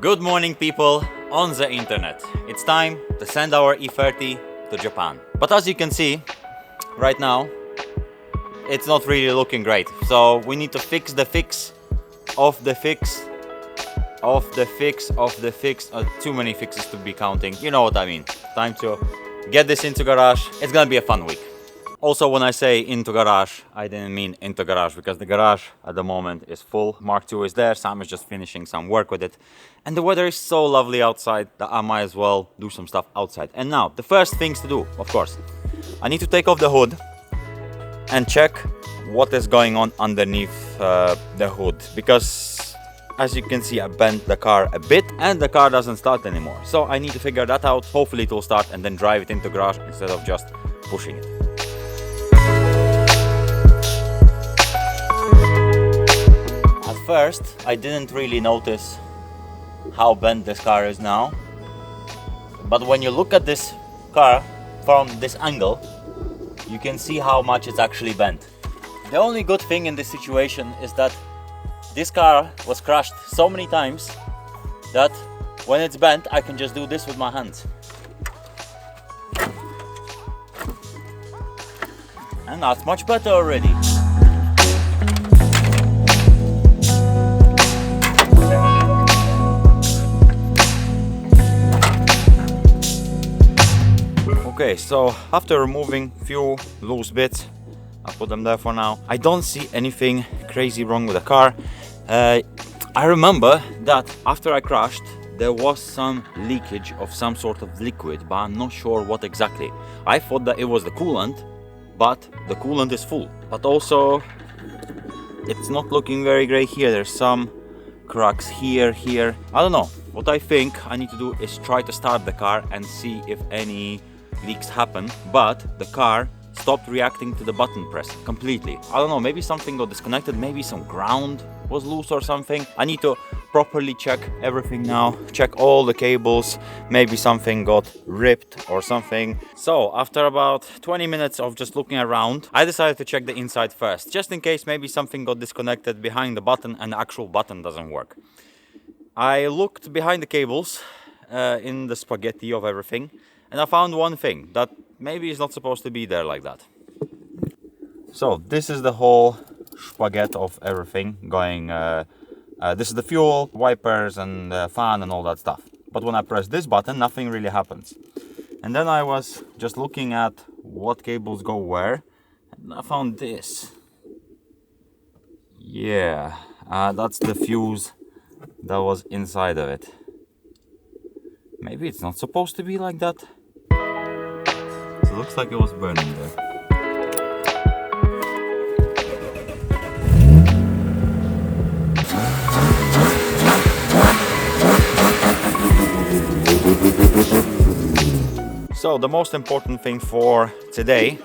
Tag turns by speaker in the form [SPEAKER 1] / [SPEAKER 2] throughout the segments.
[SPEAKER 1] Good morning, people on the internet. It's time to send our E30 to Japan. But as you can see, right now, it's not really looking great. So we need to fix the fix of the fix of the fix of the fix. Too many fixes to be counting. You know what I mean. Time to get this into garage. It's gonna be a fun week. Also, when I say into garage, I didn't mean into garage because the garage at the moment is full. Mark II is there, Sam is just finishing some work with it. And the weather is so lovely outside that I might as well do some stuff outside. And now, the first things to do, of course, I need to take off the hood and check what is going on underneath the hood. Because, as you can see, I bent the car a bit and the car doesn't start anymore. So I need to figure that out. Hopefully it will start and then drive it into garage instead of just pushing it. First, I didn't really notice how bent this car is now, but when you look at this car from this angle, you can see how much it's actually bent. The only good thing in this situation is that this car was crashed so many times that when it's bent, I can just do this with my hands. And that's much better already. Okay, so after removing few loose bits, I'll put them there for now. I don't see anything crazy wrong with the car. I remember that after I crashed, there was some leakage of some sort of liquid, but I'm not sure what exactly. I thought that it was the coolant, but the coolant is full. But also, it's not looking very great here. There's some cracks here. I don't know. What I think I need to do is try to start the car and see if any leaks happen, but the car stopped reacting to the button press completely. I don't know, maybe something got disconnected, maybe some ground was loose or something. I need to properly check everything now, check all the cables, maybe something got ripped or something. So after about 20 minutes of just looking around, I decided to check the inside first, just in case maybe something got disconnected behind the button and the actual button doesn't work. I looked behind the cables in the spaghetti of everything, and I found one thing that maybe is not supposed to be there like that. So this is the whole spaghetti of everything going. This is the fuel, wipers and fan and all that stuff. But when I press this button, nothing really happens. And then I was just looking at what cables go where, and I found this. Yeah, that's the fuse that was inside of it. Maybe it's not supposed to be like that. So it looks like it was burning there. So the most important thing for today,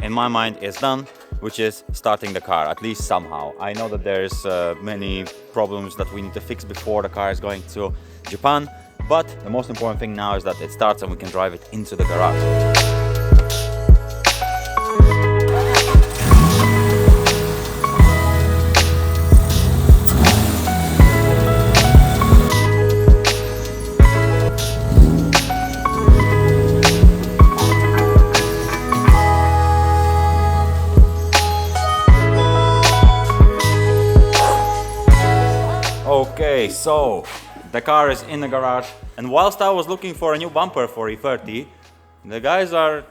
[SPEAKER 1] in my mind, is done, which is starting the car, at least somehow. I know that there's many problems that we need to fix before the car is going to Japan, but the most important thing now is that it starts and we can drive it into the garage. Okay, so the car is in the garage, and whilst I was looking for a new bumper for E30, the guys are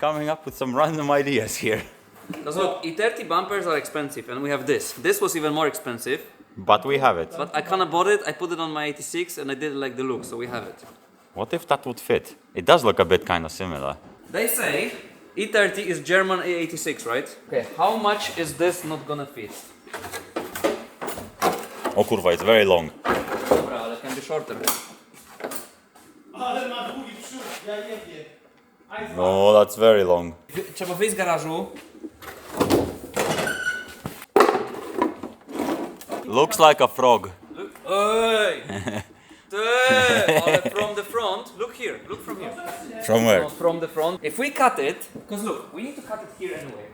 [SPEAKER 1] coming up with some random ideas here.
[SPEAKER 2] Because look, E30 bumpers are expensive, and we have this. This was even more expensive.
[SPEAKER 1] But we have it.
[SPEAKER 2] But I kind of bought it, I put it on my 86 and I didn't like the look, so we have it.
[SPEAKER 1] What if that would fit? It does look a bit kind of similar.
[SPEAKER 2] They say E30 is German E86, right? Okay, how much is this not gonna fit?
[SPEAKER 1] Oh kurwa, it's very long.
[SPEAKER 2] Dobra, ale can be shorter.
[SPEAKER 1] Oh, that's very long.
[SPEAKER 2] Trzeba wyjść z garażu.
[SPEAKER 1] Looks like a frog.
[SPEAKER 2] Ej! Ale from the front, look here, look from here.
[SPEAKER 1] From where?
[SPEAKER 2] From the front. If we cut it, because look, we need to cut it here anyway.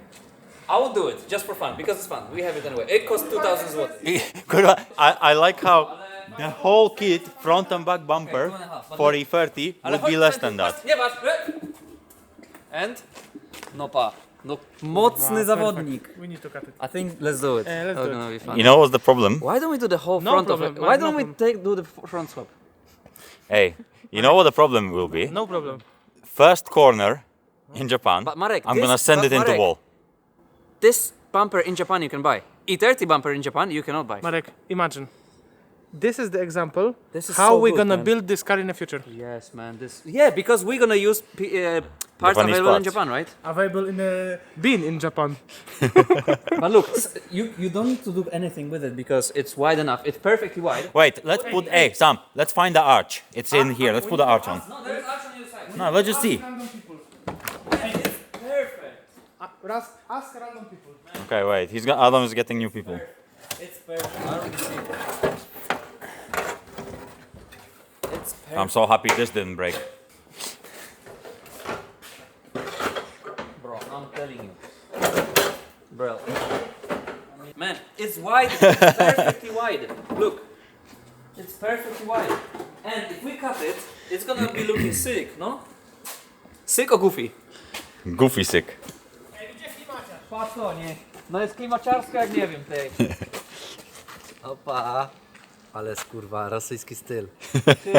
[SPEAKER 2] I will do it just for fun, because it's fun. We have it anyway. It costs 2,000 zł.
[SPEAKER 1] I like how The whole kit, front and back bumper,
[SPEAKER 2] Okay, 2.5, but
[SPEAKER 1] for E30
[SPEAKER 2] Ale
[SPEAKER 1] would be
[SPEAKER 2] chodź,
[SPEAKER 1] less
[SPEAKER 2] chodź,
[SPEAKER 1] than
[SPEAKER 2] chodź,
[SPEAKER 1] that.
[SPEAKER 2] Nie masz. And? No pa. No mocny zawodnik.
[SPEAKER 3] We need to cut it.
[SPEAKER 2] I think let's do it.
[SPEAKER 3] Let's do it.
[SPEAKER 2] Gonna be fun.
[SPEAKER 1] You know what's the problem?
[SPEAKER 2] Why don't we do the whole
[SPEAKER 3] No
[SPEAKER 2] front
[SPEAKER 3] problem,
[SPEAKER 2] of it?
[SPEAKER 3] man,
[SPEAKER 2] Why
[SPEAKER 3] no
[SPEAKER 2] don't we
[SPEAKER 3] problem.
[SPEAKER 2] do the front swap?
[SPEAKER 1] Hey, you know what the problem will be?
[SPEAKER 3] No problem.
[SPEAKER 1] First corner in Japan,
[SPEAKER 2] But Marek,
[SPEAKER 1] I'm
[SPEAKER 2] this-
[SPEAKER 1] gonna send
[SPEAKER 2] but
[SPEAKER 1] it into
[SPEAKER 2] Marek,
[SPEAKER 1] wall.
[SPEAKER 2] This bumper in Japan you can buy. E30 bumper in Japan you cannot buy.
[SPEAKER 3] Marek, imagine. This is the example
[SPEAKER 2] This is
[SPEAKER 3] how
[SPEAKER 2] so
[SPEAKER 3] we're
[SPEAKER 2] good,
[SPEAKER 3] gonna
[SPEAKER 2] man.
[SPEAKER 3] build this car in the future.
[SPEAKER 2] Yes, man. Because we're gonna use parts
[SPEAKER 1] Japanese
[SPEAKER 2] available in
[SPEAKER 1] parts.
[SPEAKER 2] Japan, right?
[SPEAKER 3] Available in a bin in Japan.
[SPEAKER 2] But look, you don't need to do anything with it because it's wide enough. It's perfectly wide.
[SPEAKER 1] Wait, let's put, hey, Sam, let's find the arch. It's in here, let's put the arch on.
[SPEAKER 2] No, there's actually the side.
[SPEAKER 1] No, let's just see.
[SPEAKER 3] Random people.
[SPEAKER 2] It's perfect.
[SPEAKER 3] Ask random people.
[SPEAKER 1] Okay, wait, Adam is getting new people.
[SPEAKER 2] It's perfect. I already see it. It's perfect.
[SPEAKER 1] I'm so happy this didn't break.
[SPEAKER 2] Bro, I'm telling you. Bro. Man, it's wide. It's perfectly wide. Look. It's perfectly wide. And if we cut it, it's gonna be looking sick, no? Sick or goofy?
[SPEAKER 1] Goofy sick.
[SPEAKER 2] Patrz to, nie. No jest klimaciarsko jak nie wiem, tej.
[SPEAKER 4] Opa, ale skurwa, rosyjski styl.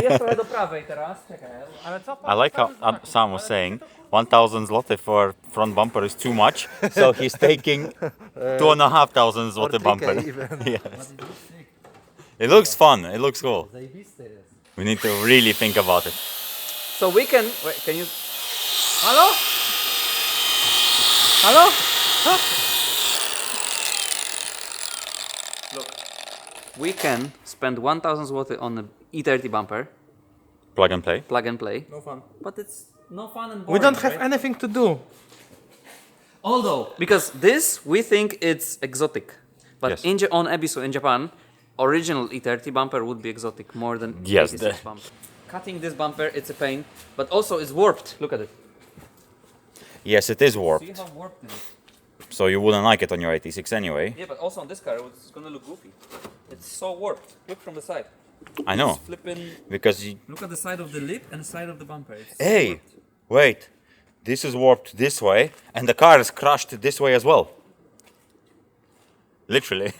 [SPEAKER 2] Jest trochę do prawej teraz, czekaj.
[SPEAKER 3] Ale co
[SPEAKER 1] I like how Sam was saying 1,000 zloty for front bumper is too much, so he's taking 2,500 zloty bumper. Yes. It looks fun, it looks cool.
[SPEAKER 4] Zajebisty jest.
[SPEAKER 1] We need to really think about it.
[SPEAKER 2] So we can, wait, can you,
[SPEAKER 3] Halo? Halo?
[SPEAKER 2] we can spend 1,000 zł on an E30 bumper,
[SPEAKER 1] Plug and play.
[SPEAKER 2] plug and play,
[SPEAKER 3] No fun.
[SPEAKER 2] but it's no fun and boring,
[SPEAKER 3] We don't have
[SPEAKER 2] right?
[SPEAKER 3] anything to do.
[SPEAKER 2] Although, because this we think it's exotic, but
[SPEAKER 1] Yes.
[SPEAKER 2] on Ebisu in Japan, original E30 bumper would be exotic more than
[SPEAKER 1] Yes,
[SPEAKER 2] 86 bumper. Cutting this bumper, it's a pain, but also it's warped. Look at it.
[SPEAKER 1] Yes, it is
[SPEAKER 2] See
[SPEAKER 1] warped,
[SPEAKER 2] how warped it is.
[SPEAKER 1] so you wouldn't like it on your 86 anyway.
[SPEAKER 2] Yeah, but also on this car, it's gonna look goofy. It's so warped. Look from the side.
[SPEAKER 1] I know,
[SPEAKER 2] It's flipping.
[SPEAKER 1] because you...
[SPEAKER 2] Look at the side of the lip and the side of the bumper. It's
[SPEAKER 1] Hey,
[SPEAKER 2] warped.
[SPEAKER 1] wait, this is warped this way, and the car is crushed this way as well. Literally.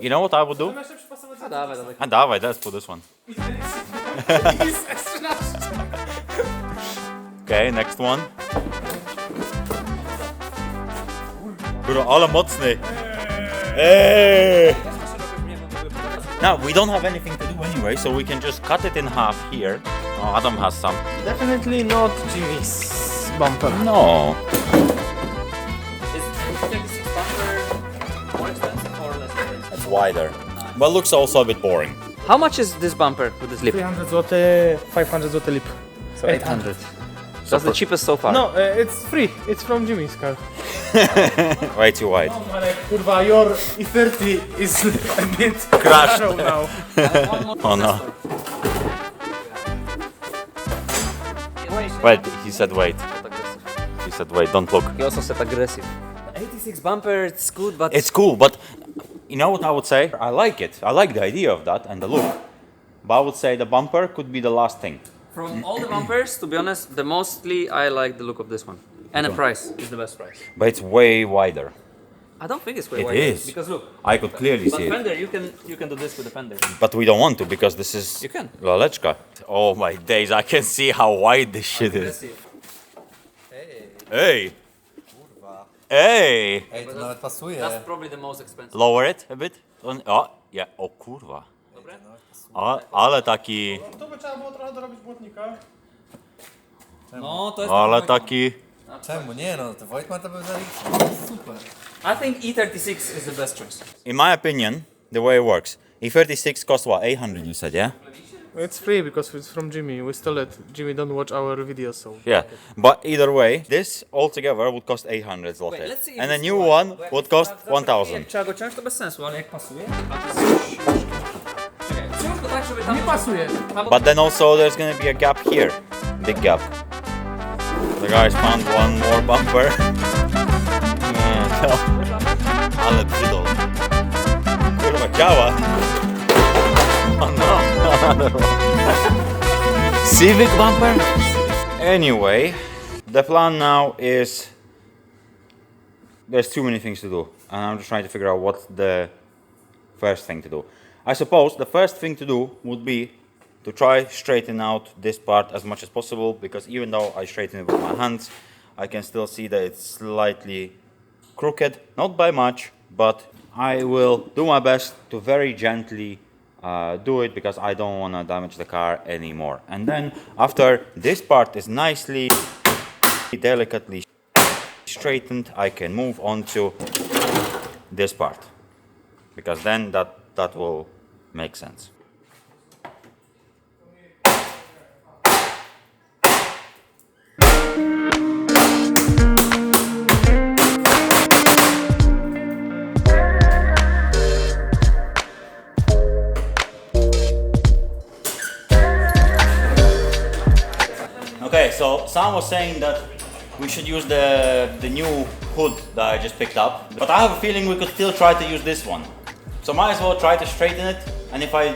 [SPEAKER 1] You know what I would do?
[SPEAKER 2] A dawaj, dawaj.
[SPEAKER 1] Ah, dawaj, let's put this one. Okay, next one. Kurwa, ale mocny. Hey! Now, we don't have anything to do anyway, so we can just cut it in half here. Oh, Adam has some.
[SPEAKER 3] Definitely not Jimmy's bumper.
[SPEAKER 1] No.
[SPEAKER 2] Is 36 bumper more expensive or less expensive?
[SPEAKER 1] It's wider. But looks also a bit boring.
[SPEAKER 2] How much is this bumper with this lip?
[SPEAKER 3] 300 zł, 500 zł lip.
[SPEAKER 2] So 800. That's the cheapest so far.
[SPEAKER 3] No, it's free. It's from Jimmy's car.
[SPEAKER 1] Way too wide.
[SPEAKER 3] Ale kurwa, your E30 is a bit
[SPEAKER 1] Crashed.
[SPEAKER 3] show now.
[SPEAKER 1] Oh no. Wait, he said wait. He said wait, don't look.
[SPEAKER 2] He also said aggressive. 86 bumper, it's good, but
[SPEAKER 1] It's cool, but you know what I would say? I like it. I like the idea of that and the look. But I would say the bumper could be the last thing.
[SPEAKER 2] from all the bumpers, to be honest, the mostly I like the look of this one. And the price is the best price.
[SPEAKER 1] But it's way wider.
[SPEAKER 2] I don't think it's way
[SPEAKER 1] It
[SPEAKER 2] wider.
[SPEAKER 1] is.
[SPEAKER 2] Because look,
[SPEAKER 1] I could clearly
[SPEAKER 2] but
[SPEAKER 1] see it.
[SPEAKER 2] fender, you can do this with the fender.
[SPEAKER 1] But we don't want to because this is
[SPEAKER 2] You can.
[SPEAKER 1] Laleczka. Oh my days, I can see how wide this shit is.
[SPEAKER 2] Aggressive.
[SPEAKER 1] Hey! Hey!
[SPEAKER 4] Ej, to nawet pasuje.
[SPEAKER 2] That's probably the most expensive.
[SPEAKER 1] Lower it a bit. O, yeah. O kurwa.
[SPEAKER 2] Dobre?
[SPEAKER 1] Ale taki...
[SPEAKER 3] Tu by trzeba było trochę dorobić błotnika.
[SPEAKER 2] No, to jest
[SPEAKER 1] Ale taki...
[SPEAKER 4] Czemu? Nie no, to Wojtman to był zaliczny. Super.
[SPEAKER 2] I think E36 is the best choice.
[SPEAKER 1] In my opinion, the way it works, E36 costs what, 800 you said, yeah?
[SPEAKER 3] It's free because it's from Jimmy. We stole it. Jimmy don't watch our videos, so.
[SPEAKER 1] Yeah, but either way, this altogether would cost 800 zloty.
[SPEAKER 2] Wait, let's see if
[SPEAKER 1] And a
[SPEAKER 2] it's
[SPEAKER 1] new
[SPEAKER 2] right.
[SPEAKER 1] one
[SPEAKER 2] Bo jak
[SPEAKER 1] would
[SPEAKER 2] jest
[SPEAKER 1] cost
[SPEAKER 2] tak, zawsze
[SPEAKER 1] 1000.
[SPEAKER 2] Jak trzeba go ciąć, to bez sensu, ale jak pasuje... Czekaj, ciąć go tak, żeby tam...
[SPEAKER 3] Nie pasuje.
[SPEAKER 1] But then also there's gonna be a gap here. Big gap. The guys found one more bumper. Ale brzydol. Kurwa, działa. Oh no. Civic bumper? Anyway, the plan now is there's too many things to do, and I'm just trying to figure out what's the first thing to do. I suppose the first thing to do would be to try straighten out this part as much as possible, because even though I straighten it with my hands, I can still see that it's slightly crooked, not by much, but I will do my best to very gently do it, because I don't want to damage the car anymore. And then after this part is nicely, delicately straightened, I can move on to this part, because then that will make sense. Okay, so Sam was saying that we should use the new hood that I just picked up, but I have a feeling we could still try to use this one. So might as well try to straighten it, and if I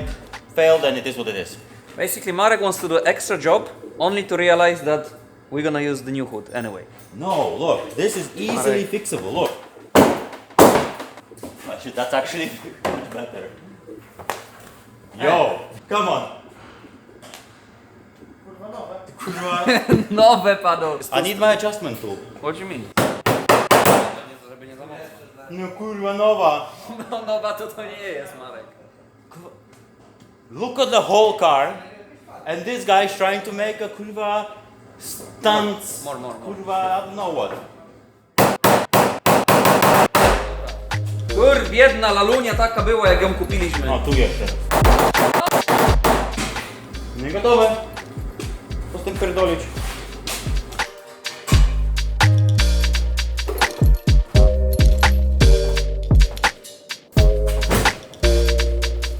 [SPEAKER 1] fail, then it is what it is.
[SPEAKER 2] Basically, Marek wants to do an extra job, only to realize that we're gonna use the new hood anyway.
[SPEAKER 1] No, look, this is easily fixable, look. Actually, that's actually much better. Yo, come on.
[SPEAKER 2] Nowe padło.
[SPEAKER 1] I need my adjustment tool.
[SPEAKER 2] What do you mean?
[SPEAKER 1] No kurwa nowa.
[SPEAKER 2] No nowa to nie jest, Marek.
[SPEAKER 1] Look at the whole car, and this guy is trying to make a kurwa stunt.
[SPEAKER 2] More.
[SPEAKER 1] Kurwa, I don't know what.
[SPEAKER 2] Kur, biedna lalunia taka była, jak ją kupiliśmy.
[SPEAKER 1] No, tu jeszcze. Nie gotowe. Co z tym pierdolić?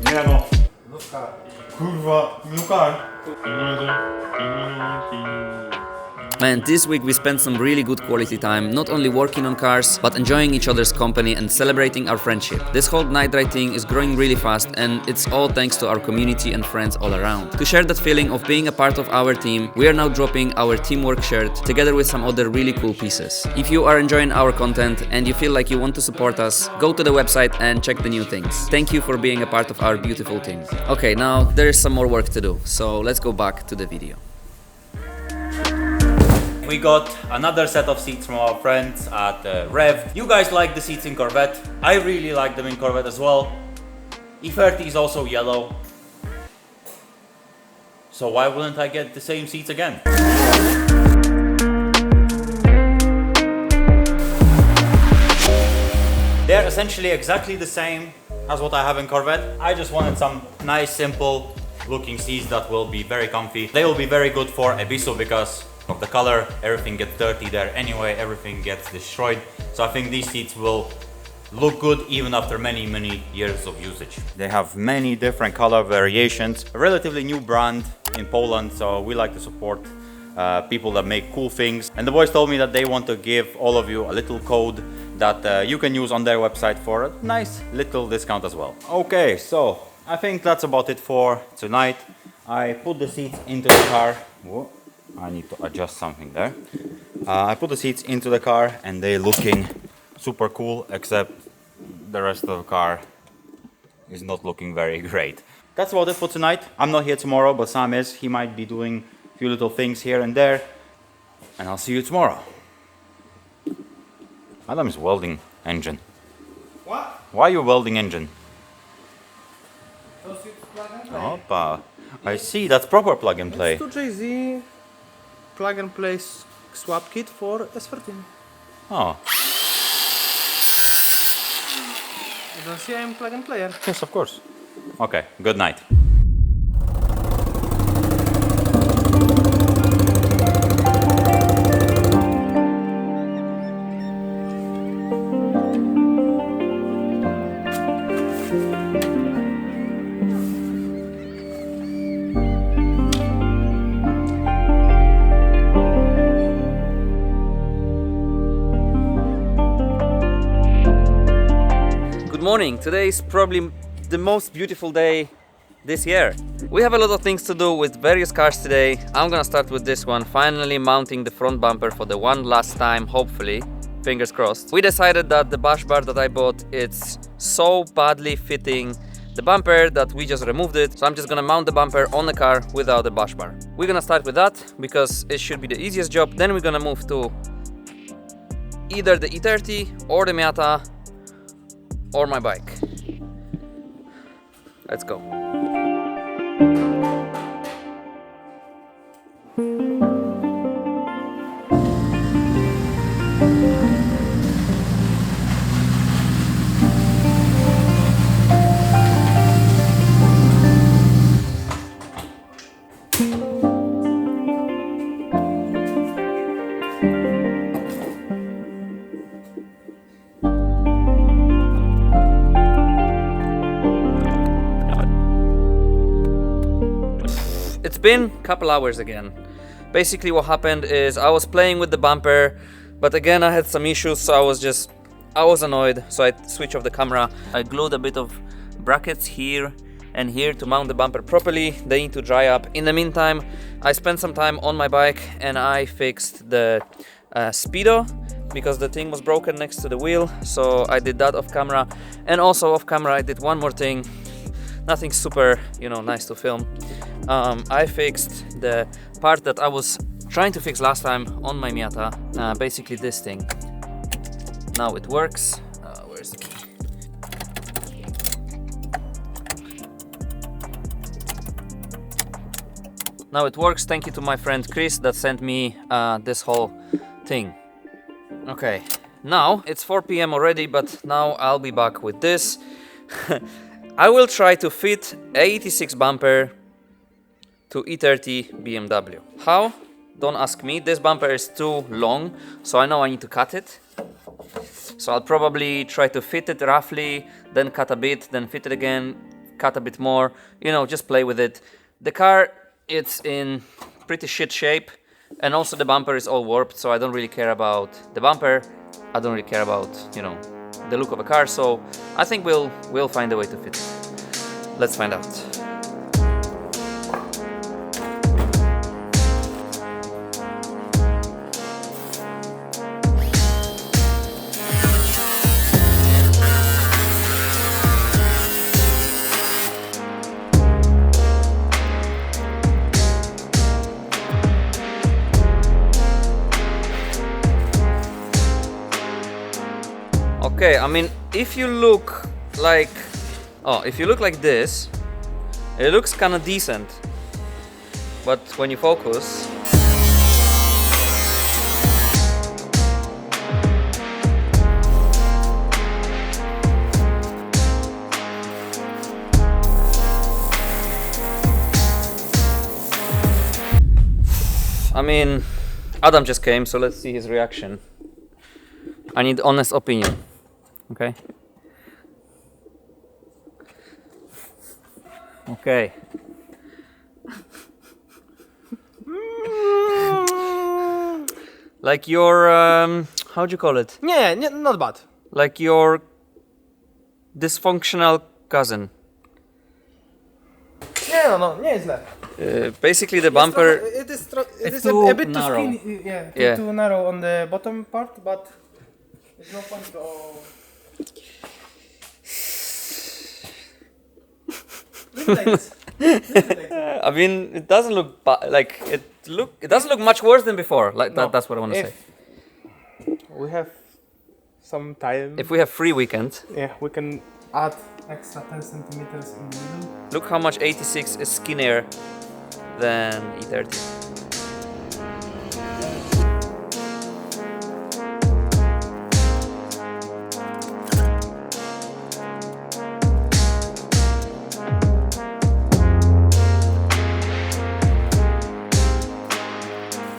[SPEAKER 1] Nie no. Kurwa, new car.
[SPEAKER 2] Man, this week we spent some really good quality time, not only working on cars, but enjoying each other's company and celebrating our friendship. This whole NIGHTRIDE thing is growing really fast, and it's all thanks to our community and friends all around. To share that feeling of being a part of our team, we are now dropping our teamwork shirt together with some other really cool pieces. If you are enjoying our content and you feel like you want to support us, go to the website and check the new things. Thank you for being a part of our beautiful team. Okay, now there is some more work to do, so let's go back to the video.
[SPEAKER 1] We got another set of seats from our friends at Rev. You guys like the seats in Corvette. I really like them in Corvette as well. E30 is also yellow. So why wouldn't I get the same seats again? They're essentially exactly the same as what I have in Corvette. I just wanted some nice, simple looking seats that will be very comfy. They will be very good for Ebisu because of the color. Everything gets dirty there anyway, everything gets destroyed. So I think these seats will look good even after many years of usage. They have many different color variations. A relatively new brand in Poland, so we like to support people that make cool things. And the boys told me that they want to give all of you a little code that you can use on their website for a nice little discount as well. Okay, so I think that's about it for tonight. I put the seats into the car. Whoa, I need to adjust something there. I put the seats into the car and they're looking super cool, except the rest of the car is not looking very great. That's about it for tonight. I'm not here tomorrow, but Sam is. He might be doing a few little things here and there. And I'll see you tomorrow. Adam is welding engine.
[SPEAKER 3] What?
[SPEAKER 1] Why are you welding engine?
[SPEAKER 3] Those it's plug and play.
[SPEAKER 1] Opa. I see, that's proper plug and play.
[SPEAKER 3] It's 2JZ plug and play swap kit for S13.
[SPEAKER 1] Oh,
[SPEAKER 3] You don't see I'm plug and player.
[SPEAKER 1] yes, of course. Okay, good night.
[SPEAKER 2] Good morning. Today is probably the most beautiful day this year. We have a lot of things to do with various cars today. I'm gonna start with this one, finally mounting the front bumper for the one last time, hopefully. Fingers crossed. We decided that the bash bar that I bought, it's so badly fitting the bumper that we just removed it. So I'm just gonna mount the bumper on the car without the bash bar. We're gonna start with that because it should be the easiest job. Then we're gonna move to either the E30 or the Miata or my bike. Let's go. It's been a couple hours again. Basically what happened is I was playing with the bumper, but again I had some issues, so I was annoyed, so I switched off the camera. I glued a bit of brackets here and here to mount the bumper properly. They need to dry up. In the meantime, I spent some time on my bike and I fixed the speedo because the thing was broken next to the wheel, so I did that off camera. And also off camera I did one more thing, nothing super, you know, nice to film. I fixed the part that I was trying to fix last time on my Miata, basically this thing. Now it works. Where's the key? Now it works, thank you to my friend Chris that sent me this whole thing. Okay, now it's 4 p.m. already, but now I'll be back with this. I will try to fit A86 bumper to E30 BMW. How? Don't ask me. This bumper is too long, so I know I need to cut it. So I'll probably try to fit it roughly, then cut a bit, then fit it again, cut a bit more, you know, just play with it. The car, it's in pretty shit shape, and also the bumper is all warped, so I don't really care about the bumper. I don't really care about, you know, the look of a car, so I think we'll find a way to fit it. Let's find out. Okay, I mean, if you look like this, it looks kind of decent. But when you focus, I mean, Adam just came, so let's see his reaction. I need honest opinion. Okay. Okay. Like your how'd you call it?
[SPEAKER 3] Nie, not bad.
[SPEAKER 2] Like your dysfunctional cousin.
[SPEAKER 3] Nie źle.
[SPEAKER 2] Basically the bumper.
[SPEAKER 3] It is
[SPEAKER 2] too
[SPEAKER 3] a bit
[SPEAKER 2] narrow.
[SPEAKER 3] too skinny,
[SPEAKER 2] Yeah.
[SPEAKER 3] too narrow on the bottom part, but there's no point to. Like this.
[SPEAKER 2] I mean, it doesn't look like it doesn't look much worse than before. Like
[SPEAKER 3] No.
[SPEAKER 2] that's what I want to say.
[SPEAKER 3] We have some time.
[SPEAKER 2] If we have free weekend,
[SPEAKER 3] Yeah, we can add extra 10 centimeters in the middle.
[SPEAKER 2] look how much 86 is skinnier than E30.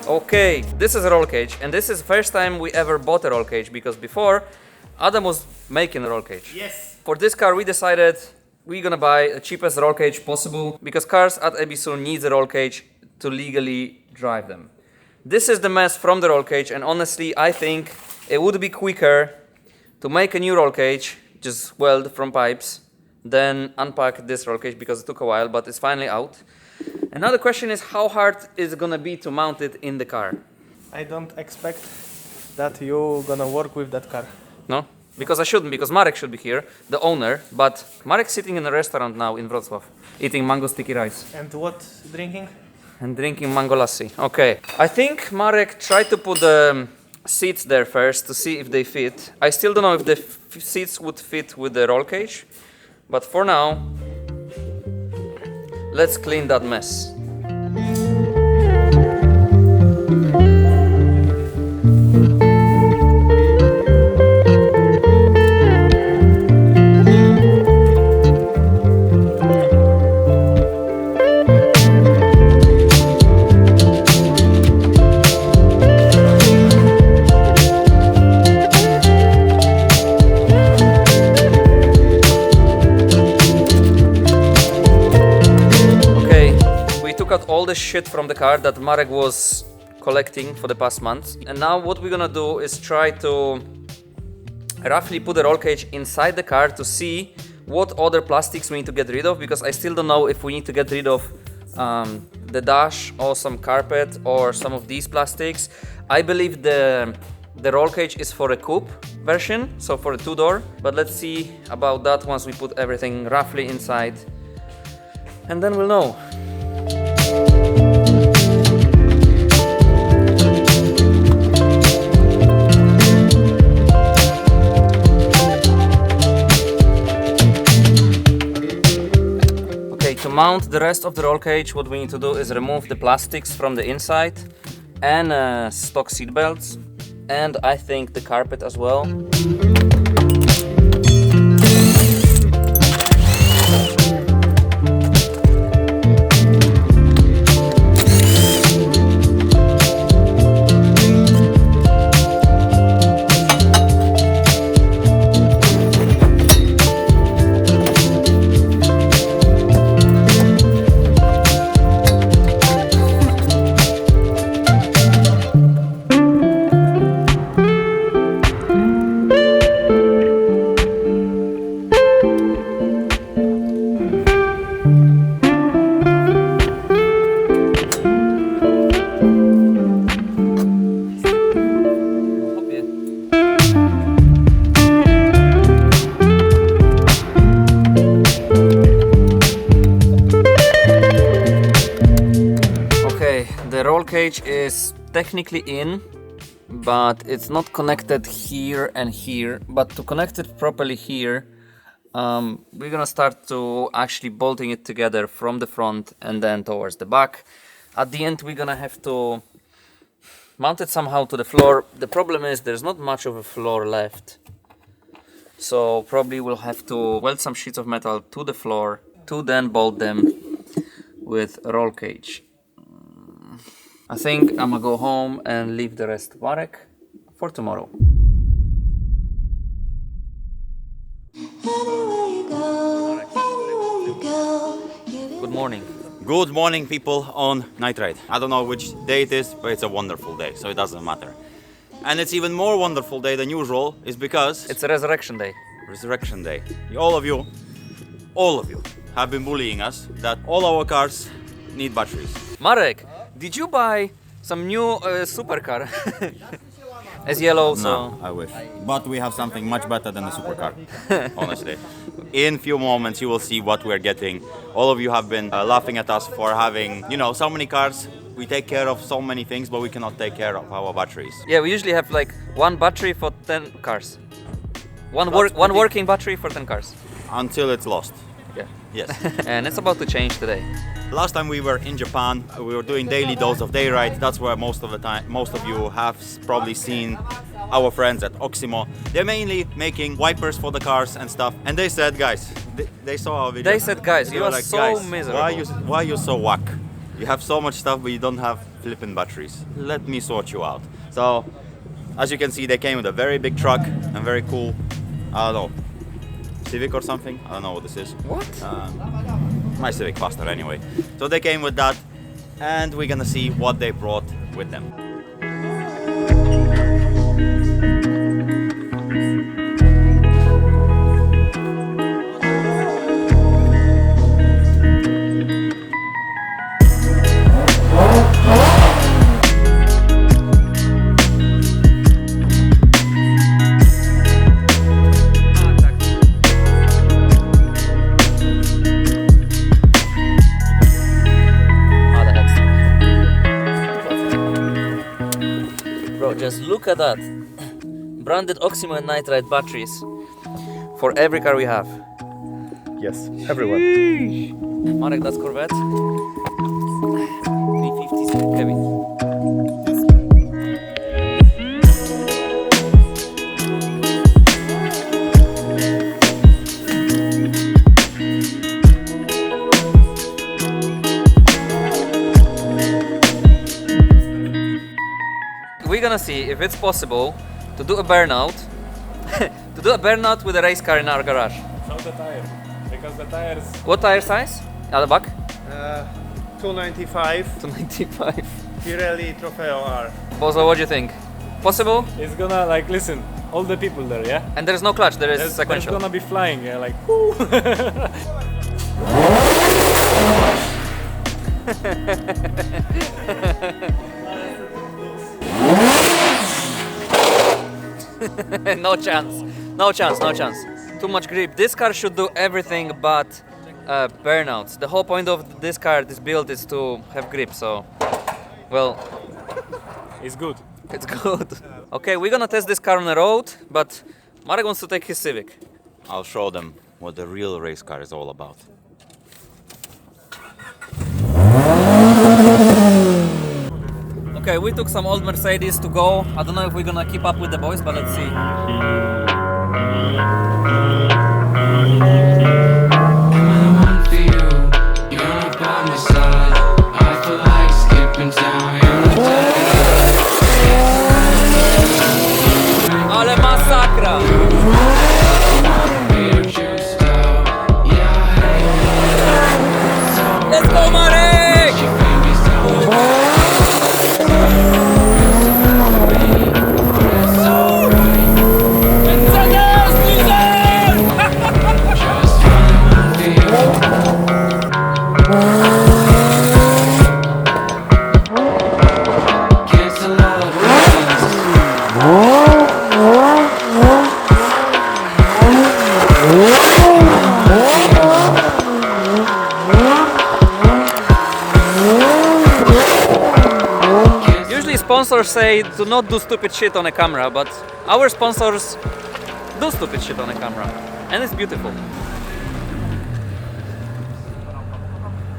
[SPEAKER 2] Okay, this is a roll cage, and this is the first time we ever bought a roll cage, because before Adam was making a roll cage.
[SPEAKER 3] Yes.
[SPEAKER 2] For this car we decided we're gonna buy the cheapest roll cage possible, because cars at Ebisu needs a roll cage to legally drive them. This is the mess from the roll cage, and honestly I think it would be quicker to make a new roll cage, just weld from pipes, then unpack this roll cage because it took a while, but it's finally out. And now the question is, how hard is it gonna be to mount it in the car?
[SPEAKER 3] I don't expect that you gonna work with that car.
[SPEAKER 2] No? Because I shouldn't, because Marek should be here, the owner, but Marek's sitting in a restaurant now in Wrocław, eating mango sticky rice.
[SPEAKER 3] And what drinking?
[SPEAKER 2] And drinking mango lassi. Okay. I think Marek tried to put the seats there first to see if they fit. I still don't know if the seats would fit with the roll cage, but for now, let's clean that mess. All the shit from the car that Marek was collecting for the past months, and now what we're gonna do is try to roughly put the roll cage inside the car to see what other plastics we need to get rid of, because I still don't know if we need to get rid of the dash or some carpet or some of these plastics. I believe the roll cage is for a coupe version, so for a two-door, but let's see about that once we put everything roughly inside, and then we'll know. To mount the rest of the roll cage, what we need to do is remove the plastics from the inside and stock seat belts, and I think the carpet as well. Cage is technically in, but it's not connected here and here. But to connect it properly here, we're gonna start to actually bolting it together from the front and then towards the back. At the end, we're gonna have to mount it somehow to the floor. The problem is there's not much of a floor left, so probably we'll have to weld some sheets of metal to the floor to then bolt them with a roll cage. I think I'm gonna go home and leave the rest to Marek for tomorrow. Good morning.
[SPEAKER 1] Good morning, people on NIGHTRIDE. I don't know which day it is, but it's a wonderful day, so it doesn't matter. And it's even more wonderful day than usual is because
[SPEAKER 2] it's a resurrection day.
[SPEAKER 1] Resurrection day. All of you have been bullying us that all our cars need batteries.
[SPEAKER 2] Marek, did you buy some new supercar? It's yellow, so...
[SPEAKER 1] No, I wish. But we have something much better than a supercar, honestly. In few moments you will see what we're getting. All of you have been laughing at us for having, you know, so many cars. We take care of so many things, but we cannot take care of our batteries.
[SPEAKER 2] Yeah, we usually have like one battery for 10 cars. One working battery for 10 cars.
[SPEAKER 1] Until it's lost.
[SPEAKER 2] Yeah.
[SPEAKER 1] Yes.
[SPEAKER 2] And it's about to change today.
[SPEAKER 1] Last time we were in Japan, we were doing daily dose of DREAMSUN. That's where most of you have probably seen our friends at Oximo. They're mainly making wipers for the cars and stuff. And they said, guys, they saw our video.
[SPEAKER 2] They said, guys, you are
[SPEAKER 1] like,
[SPEAKER 2] so
[SPEAKER 1] guys,
[SPEAKER 2] miserable.
[SPEAKER 1] Why are you so whack? You have so much stuff, but you don't have flipping batteries. Let me sort you out. So, as you can see, they came with a very big truck and very cool, I don't know, Civic or something. I don't know what this is.
[SPEAKER 2] What?
[SPEAKER 1] My Civic faster anyway. So they came with that, and we're gonna see what they brought with them.
[SPEAKER 2] Just look at that. Branded Oximo and Nitride batteries for every car we have.
[SPEAKER 3] Yes, everyone.
[SPEAKER 2] Marek, that's Corvette. 350s, Kevin. We're gonna see if it's possible to do a burnout with a race car in our garage.
[SPEAKER 5] Show the tire, because the tires.
[SPEAKER 2] What tire size? At the back?
[SPEAKER 3] 295
[SPEAKER 2] 295.
[SPEAKER 3] Pirelli Trofeo R.
[SPEAKER 2] Bozo, what do you think? Possible?
[SPEAKER 5] It's gonna like listen, all the people there, yeah.
[SPEAKER 2] And there's no clutch, there is
[SPEAKER 5] There's
[SPEAKER 2] sequential.
[SPEAKER 5] gonna be flying, yeah, like. Woo.
[SPEAKER 2] No chance, no chance, no chance. Too much grip. This car should do everything but burnouts. The whole point of this car, this build, is to have grip. So, well,
[SPEAKER 5] It's good.
[SPEAKER 2] it's good. Okay, we're gonna test this car on the road, but Marek wants to take his Civic.
[SPEAKER 1] I'll show them what the real race car is all about.
[SPEAKER 2] Okay, we took some old Mercedes to go. I don't know if we're gonna keep up with the boys, but let's see. Ale masakra! Let's go, Marek! Sponsors say do not do stupid shit on a camera, but our sponsors do stupid shit on a camera, and it's beautiful.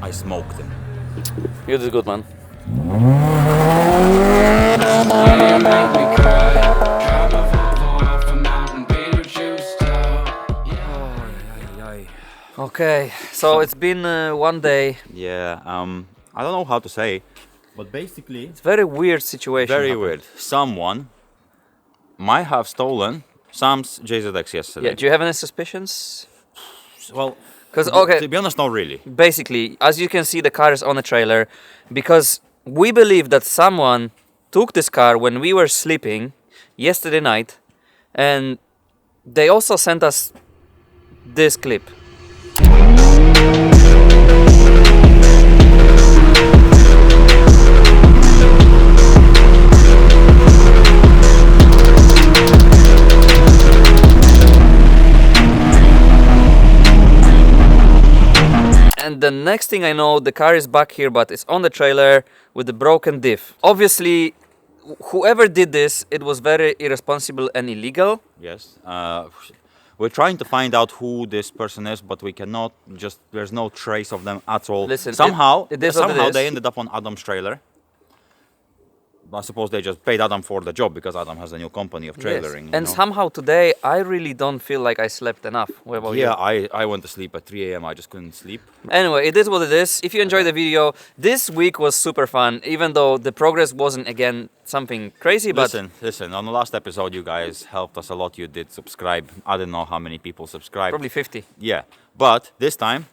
[SPEAKER 1] I smoked him.
[SPEAKER 2] You did good, man. Okay, so it's been one day.
[SPEAKER 1] Yeah, I don't know how to say, but basically,
[SPEAKER 2] It's a very weird situation.
[SPEAKER 1] very
[SPEAKER 2] happened.
[SPEAKER 1] weird. Someone might have stolen Sam's JZX yesterday.
[SPEAKER 2] Yeah, do you have any suspicions?
[SPEAKER 1] Well,
[SPEAKER 2] Because, okay,
[SPEAKER 1] to be honest, not really.
[SPEAKER 2] basically, as you can see, the car is on a trailer because we believe that someone took this car when we were sleeping yesterday night, and they also sent us this clip. And the next thing I know, the car is back here, but it's on the trailer with the broken diff. Obviously, whoever did this, it was very irresponsible and illegal.
[SPEAKER 1] Yes. We're trying to find out who this person is, but we cannot just, there's no trace of them at all.
[SPEAKER 2] Listen,
[SPEAKER 1] somehow,
[SPEAKER 2] it is what it
[SPEAKER 1] somehow
[SPEAKER 2] is.
[SPEAKER 1] they ended up on Adam's trailer. I suppose they just paid Adam for the job because Adam has a new company of trailering. you
[SPEAKER 2] And
[SPEAKER 1] know?
[SPEAKER 2] somehow today, I really don't feel like I slept enough. What about
[SPEAKER 1] Yeah,
[SPEAKER 2] you?
[SPEAKER 1] I went to sleep at 3 a.m. I just couldn't sleep.
[SPEAKER 2] Anyway, it is what it is. If you enjoyed the video, this week was super fun, even though the progress wasn't, again, something crazy, but
[SPEAKER 1] Listen, on the last episode, you guys helped us a lot. You did subscribe. I don't know how many people subscribed.
[SPEAKER 2] probably 50.
[SPEAKER 1] Yeah, but this time,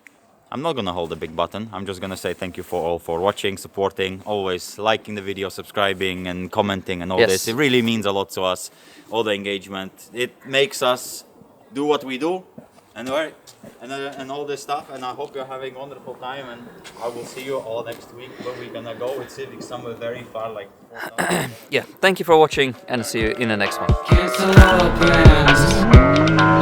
[SPEAKER 1] I'm not gonna hold the big button. I'm just gonna say thank you for all for watching, supporting, always liking the video, subscribing and commenting and all
[SPEAKER 2] Yes.
[SPEAKER 1] this. It really means a lot to us, all the engagement. It makes us do what we do and and all this stuff. And I hope you're having a wonderful time. And I will see you all next week when we're gonna go with Civic somewhere very far, like 4,000.
[SPEAKER 2] Yeah, thank you for watching and see you in the next one.
[SPEAKER 6] Cancel all plans.